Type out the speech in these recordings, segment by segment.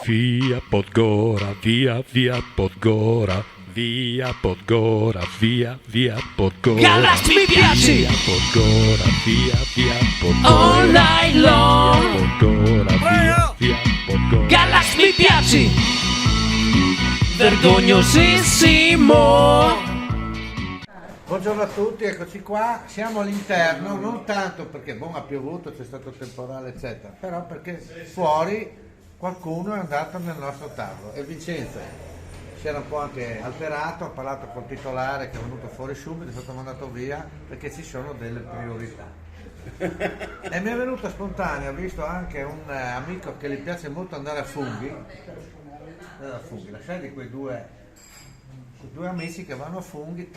Via Podgora, via Podgora, via Podgora, via Podgora. Galax mi piaci! Via Podgora, via Podgora. All night long! Via Podgora, via Podgora. Galax mi piaci! Vergognosissimo! Buongiorno a tutti, eccoci qua, siamo all'interno, non tanto perché ha piovuto, c'è stato temporale eccetera, però perché fuori qualcuno è andato nel nostro tavolo e Vincenzo si era un po' anche alterato, ha parlato col titolare che è venuto fuori subito, è stato mandato via perché ci sono delle priorità. E mi è venuto spontaneo, ho visto anche un amico che gli piace molto andare a funghi, la sai di quei due amici che vanno a funghi,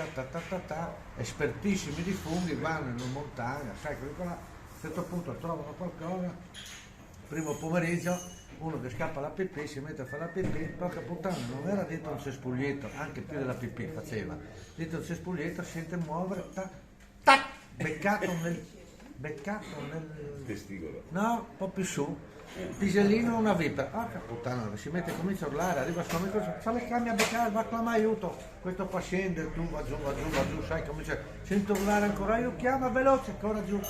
espertissimi di funghi, vanno in montagna, sai, quelli là, a un certo punto trovano qualcosa, primo pomeriggio, uno che scappa la pipì, si mette a fare la pipì, porca puttana, non era dentro un cespuglietto, anche più della pipì faceva, dentro il cespuglietto sente muovere, tac, beccato nel testicolo. No, un po' più su, pisellino una vipera, porca puttana, si mette, comincia a urlare, arriva suo amico, fa le canne a beccare, va a clamare aiuto, questo qua scende, tu va giù, sai, comincia, sento urlare ancora, io chiama veloce, ancora giù,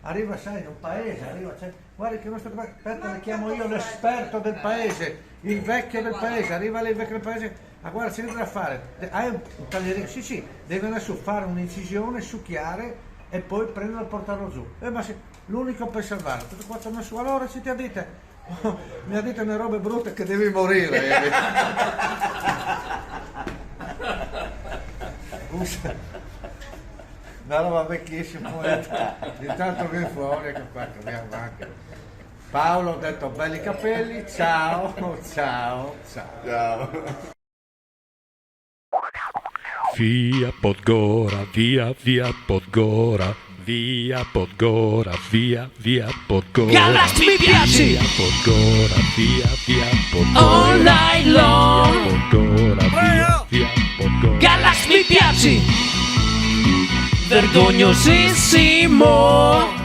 arriva, sai, in un paese, guarda che nostro, aspetta, le chiamo io l'esperto del paese, il vecchio del paese, arriva lì il vecchio del paese, ma guarda, c'è niente da fare, hai un taglierino, sì, deve andare su, fare un'incisione, succhiare, e poi prenderlo e portarlo giù. Ma l'unico per salvarlo, tutto qua torna su, allora ci ti ha dite, mi ha detto una robe brutte che devi morire. Una roba vecchissima, intanto viene fuori, ecco qua, abbiamo anche. Paolo ha detto belli capelli, ciao. Via Podgora, via Podgora, via Podgora, via Podgora. Galax mi piaci! Via Podgora, via Podgora. All night long! Via Podgora, via Podgora. Galax mi piaci! Vergognosissimo!